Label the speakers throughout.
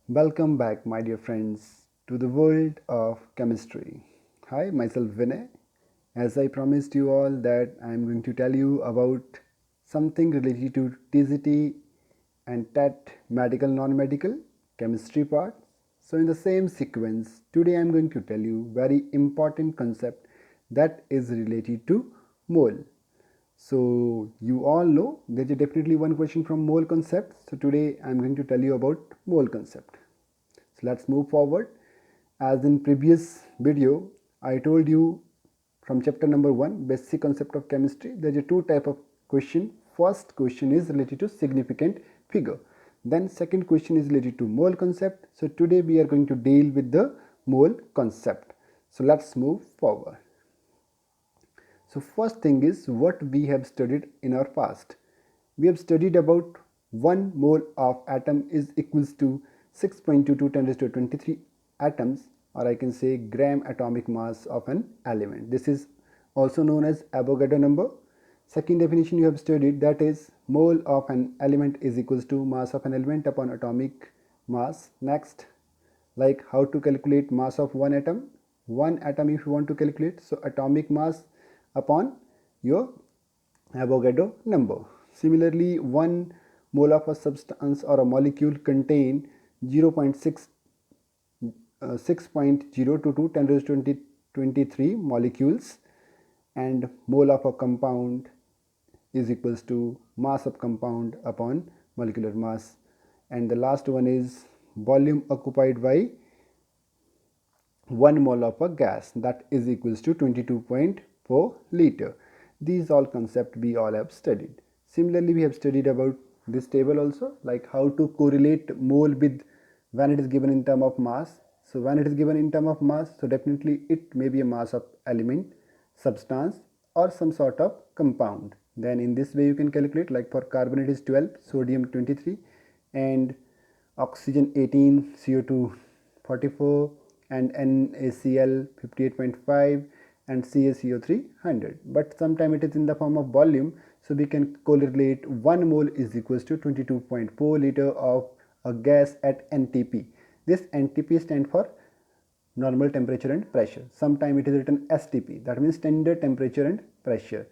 Speaker 1: Welcome back, my dear friends, to the world of chemistry. Hi, myself Vinay. As I promised you all that I am going to tell you about something related to TCT and TET medical non-medical chemistry part. So in the same sequence, today I am going to tell you very important concept that is related to mole. So you all know there is definitely one question from mole concept. So today I am going to tell you about mole concept. So let's move forward. As in previous video, I told you from chapter number 1, basic concept of chemistry, there is a two type of question. First question is related to significant figure. Then second question is related to mole concept. So today we are going to deal with the mole concept. So let's move forward. So first thing is what we have studied in our past. We have studied about 1 mole of atom is equals to 6.22 10 raised to 23 atoms, or I can say gram atomic mass of an element. This is also known as Avogadro number. Second definition you have studied, that is mole of an element is equals to mass of an element upon atomic mass. Next, like how to calculate mass of one atom if you want to calculate, so atomic mass upon your Avogadro number. Similarly, 1 mole of a substance or a molecule contain 0.6 6.022 10 raised to 23 molecules, and mole of a compound is equals to mass of compound upon molecular mass. And the last one is volume occupied by 1 mole of a gas, that is equals to 22.4 liter. These all concepts we all have studied. Similarly, we have studied about this table also, like how to correlate mole with when it is given in term of mass. So when it is given in term of mass, so definitely it may be a mass of element, substance, or some sort of compound. Then in this way you can calculate, like for carbon it is 12, sodium 23, and oxygen 18, CO2 44, and NaCl 58.5, and CaCO3 100. But sometimes it is in the form of volume, so we can correlate 1 mole is equals to 22.4 liter of a gas at NTP. This NTP stands for normal temperature and pressure. Sometimes it is written STP, that means standard temperature and pressure.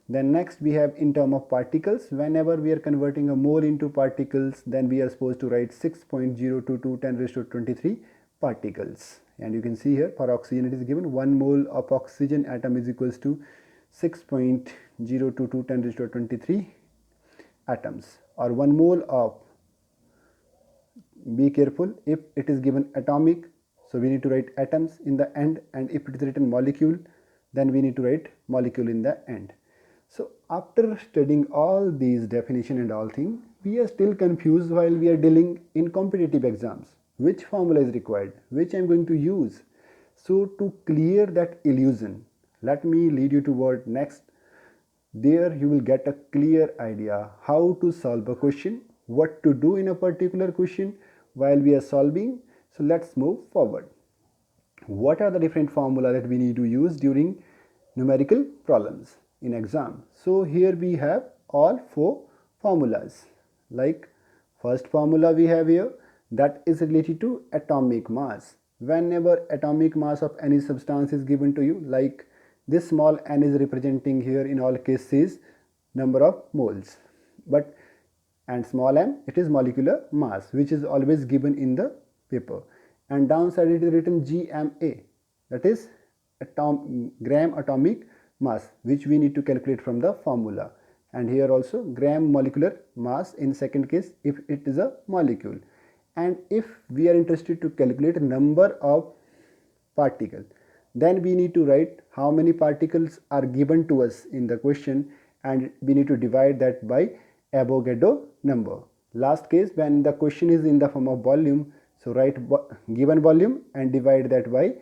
Speaker 1: Then next we have in term of particles. Whenever we are converting a mole into particles, then we are supposed to write 6.022 10 raised to 23 particles. And you can see here for oxygen it is given 1 mole of oxygen atom is equals to 6.022 10 raised to 23 atoms, or 1 mole of, be careful, if it is given atomic, so we need to write atoms in the end, and if it is written molecule, then we need to write molecule in the end. So after studying all these definition and all things, we are still confused while we are dealing in competitive exams. Which formula is required, which I am going to use? So to clear that illusion, let me lead you toward next. There you will get a clear idea how to solve a question, what to do in a particular question while we are solving. So let's move forward. What are the different formula that we need to use during numerical problems in exam? So here we have all 4 formulas. Like first formula we have here, that is related to atomic mass. Whenever atomic mass of any substance is given to you, like this small n is representing here in all cases number of moles, but and small m it is molecular mass, which is always given in the paper, and downside it is written GMA, that is gram atomic mass, which we need to calculate from the formula. And here also gram molecular mass in second case if it is a molecule. And if we are interested to calculate number of particle, then we need to write how many particles are given to us in the question, and we need to divide that by Avogadro number. Last case, when the question is in the form of volume, so write given volume and divide that by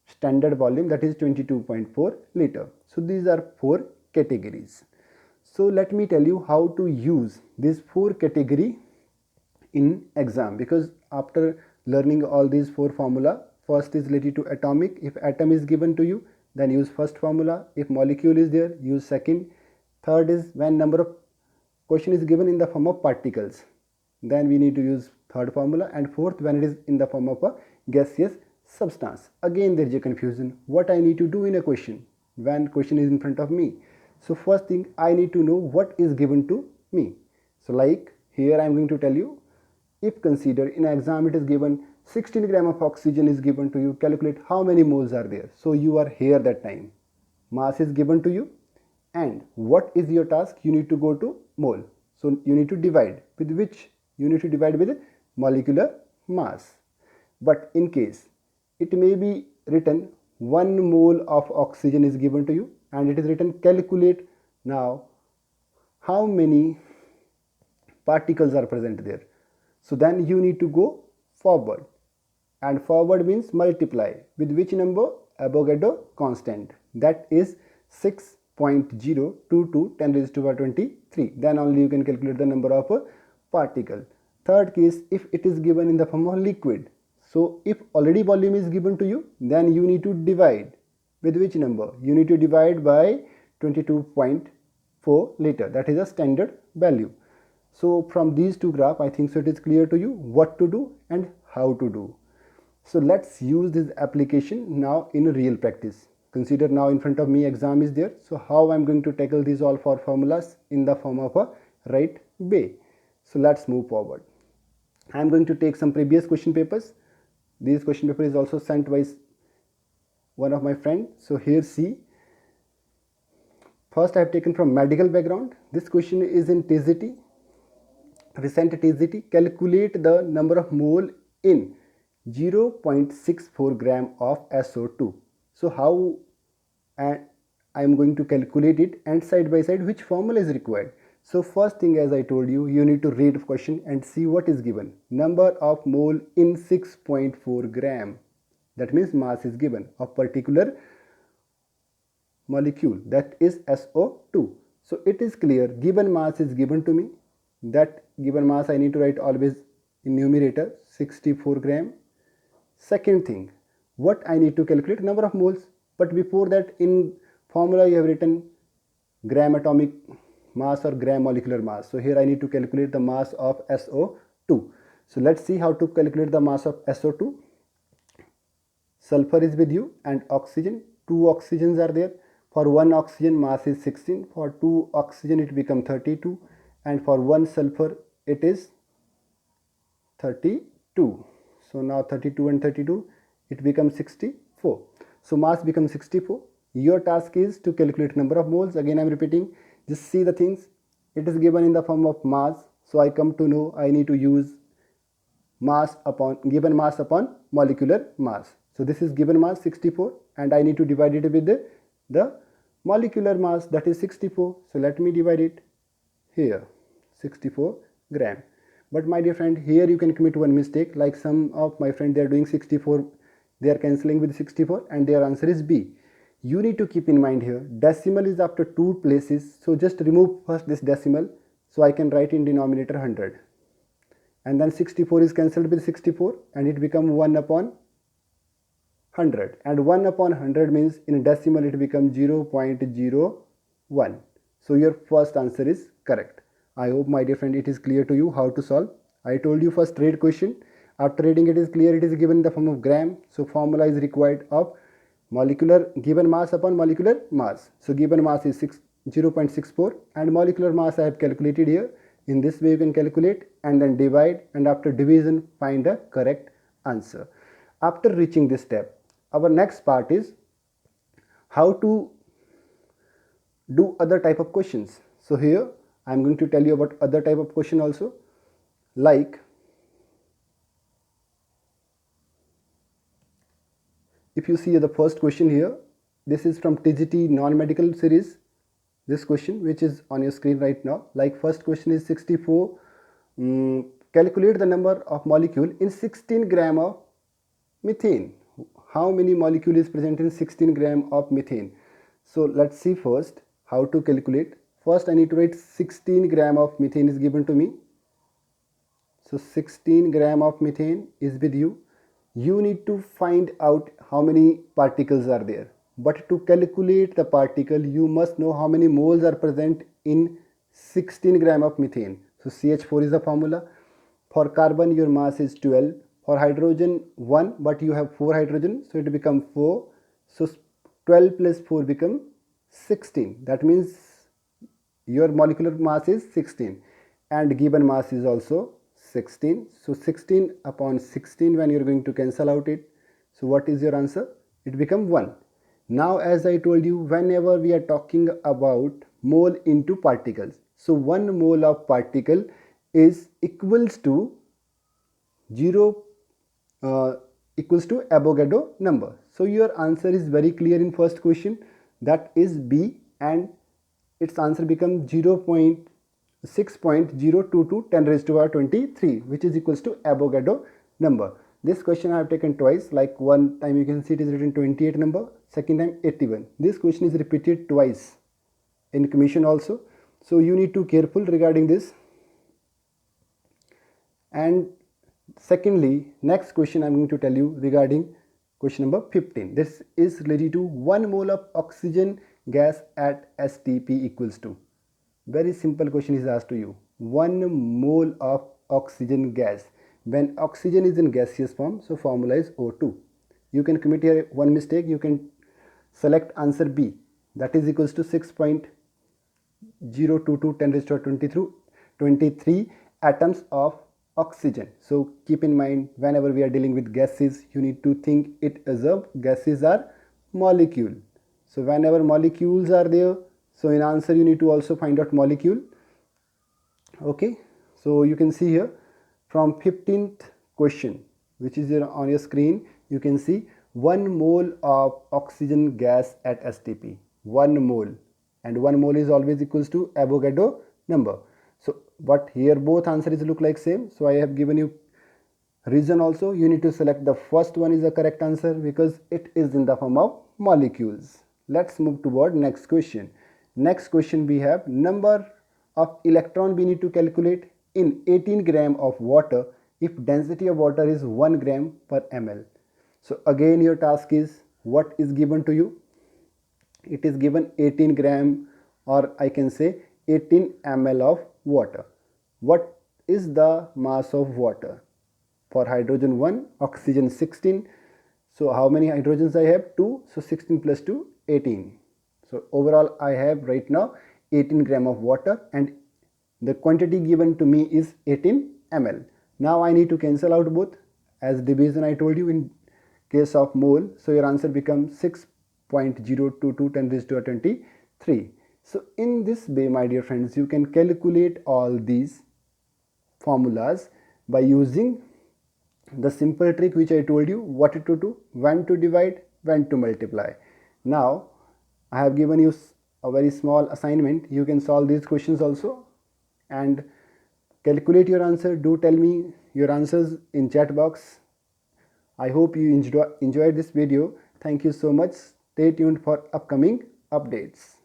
Speaker 1: standard volume, that is 22.4 liter. So these are 4 categories. So let me tell you how to use these 4 category in exam, because after learning all these 4 formula, first is related to atomic. If atom is given to you, then use first formula. If molecule is there, use second. Third is when number of question is given in the form of particles, then we need to use third formula, and fourth when it is in the form of a gaseous substance. Again there is a confusion. What I need to do in a question when question is in front of me? So first thing, I need to know what is given to me. So like here I am going to tell you, if consider in an exam it is given 16 gram of oxygen is given to you, calculate how many moles are there. So you are here that time, mass is given to you, and what is your task? You need to go to mole. So you need to divide with which? You need to divide with molecular mass. But in case it may be written 1 mole of oxygen is given to you, and it is written calculate now how many particles are present there. So then you need to go forward, and forward means multiply with which number? Avogadro constant, that is 6.022 10 raised to the power 23. Then only you can calculate the number of particle. Third case, if it is given in the form of liquid, so if already volume is given to you, then you need to divide with which number? You need to divide by 22.4 liter, that is a standard value. So from these two graphs, I think so it is clear to you what to do and how to do. So let's use this application now in real practice. Consider now in front of me exam is there. So how I'm going to tackle these all four formulas in the form of a right way. So let's move forward. I'm going to take some previous question papers. This question paper is also sent by one of my friends. So here see. First I have taken from medical background. This question is in TGT. Recent TGT, calculate the number of mole in 0.64 gram of SO2. So how I am going to calculate it, and side by side which formula is required. So first thing, as I told you, you need to read the question and see what is given. Number of mole in 6.4 gram. That means mass is given of particular molecule, that is SO2. So it is clear, given mass is given to me. That given mass I need to write always in numerator 64 gram. Second thing, what I need to calculate? Number of moles. But before that, in formula you have written gram atomic mass or gram molecular mass. So here I need to calculate the mass of SO2. So let's see how to calculate the mass of SO2. Sulfur is with you and oxygen. 2 oxygens are there. For 1 oxygen mass is 16. For 2 oxygen it becomes 32. And for 1 sulfur it is 32. So now 32 and 32 it becomes 64. So mass becomes 64. Your task is to calculate number of moles. Again I am repeating, just see the things. It is given in the form of mass. So I come to know I need to use mass upon given mass upon molecular mass. So this is given mass 64 and I need to divide it with the molecular mass, that is 64. So let me divide it here, 64 gram. But my dear friend, here you can commit one mistake, like some of my friends, they are doing 64, they are cancelling with 64 and their answer is B. You need to keep in mind here, decimal is after 2 places, so just remove first this decimal, so I can write in denominator 100. And then 64 is cancelled with 64 and it becomes 1 upon 100. And 1 upon 100 means in decimal it becomes 0.01. So your first answer is correct. I hope my dear friend it is clear to you how to solve. I told you first read question. After reading it is clear, it is given in the form of gram. So formula is required of molecular given mass upon molecular mass. So given mass is 0.64 and molecular mass I have calculated here. In this way you can calculate and then divide, and after division find the correct answer. After reaching this step, our next part is how to do other type of questions. So here I am going to tell you about other type of question also, like if you see the first question here, this is from TGT non-medical series, this question which is on your screen right now. Like first question is 64, calculate the number of molecule in 16 gram of methane. How many molecule is present in 16 gram of methane? So let's see first how to calculate. First I need to write 16 gram of methane is given to me. So 16 gram of methane is with you. You need to find out how many particles are there. But to calculate the particle, you must know how many moles are present in 16 gram of methane. So CH4 is the formula. For carbon your mass is 12. For hydrogen 1, but you have 4 hydrogen, so it become 4. So 12 plus 4 become 16. That means your molecular mass is 16 and given mass is also 16. So 16 upon 16, when you are going to cancel out it, so what is your answer? It become 1. Now as I told you, whenever we are talking about mole into particles, so 1 mole of particle is equals to 0 equals to Avogadro number. So your answer is very clear in first question, that is B, and its answer becomes 0.6.022 10 raised to power 23, which is equals to Avogadro number. This question I have taken twice, like one time you can see it is written 28 number, second time 81. This question is repeated twice in commission also, so you need to careful regarding this. And secondly, next question I am going to tell you regarding question number 15. This is related to 1 mole of oxygen gas at STP equals to. Very simple question is asked to you. 1 mole of oxygen gas. When oxygen is in gaseous form, so formula is O2. You can commit here one mistake. You can select answer B. That is equals to 6.022 10 raised to 23 atoms of oxygen. So keep in mind, whenever we are dealing with gases, you need to think it as a gases are molecule. So whenever molecules are there, so in answer you need to also find out molecule. Okay, so you can see here from 15th question, which is here on your screen, you can see 1 mole of oxygen gas at STP. 1 mole, and 1 mole is always equals to Avogadro number. So but here both answers look like same, so I have given you reason also. You need to select the first one is the correct answer because it is in the form of molecules. Let's move toward next question. Next question we have number of electron we need to calculate in 18 gram of water if density of water is 1 gram per ml. So again your task is, what is given to you? It is given 18 gram, or I can say 18 ml of water. What is the mass of water? For hydrogen 1, oxygen 16. So how many hydrogens I have? 2. So 16 plus 2, 18. So overall I have right now 18 gram of water, and the quantity given to me is 18 ml. Now I need to cancel out both, as division I told you in case of mole. So your answer becomes 6.022 10 raised to 23. So in this way, my dear friends, you can calculate all these formulas by using the simple trick which I told you what to do, when to divide, when to multiply. Now I have given you a very small assignment. You can solve these questions also and calculate your answer. Do tell me your answers in chat box. I hope you enjoyed this video. Thank you so much. Stay tuned for upcoming updates.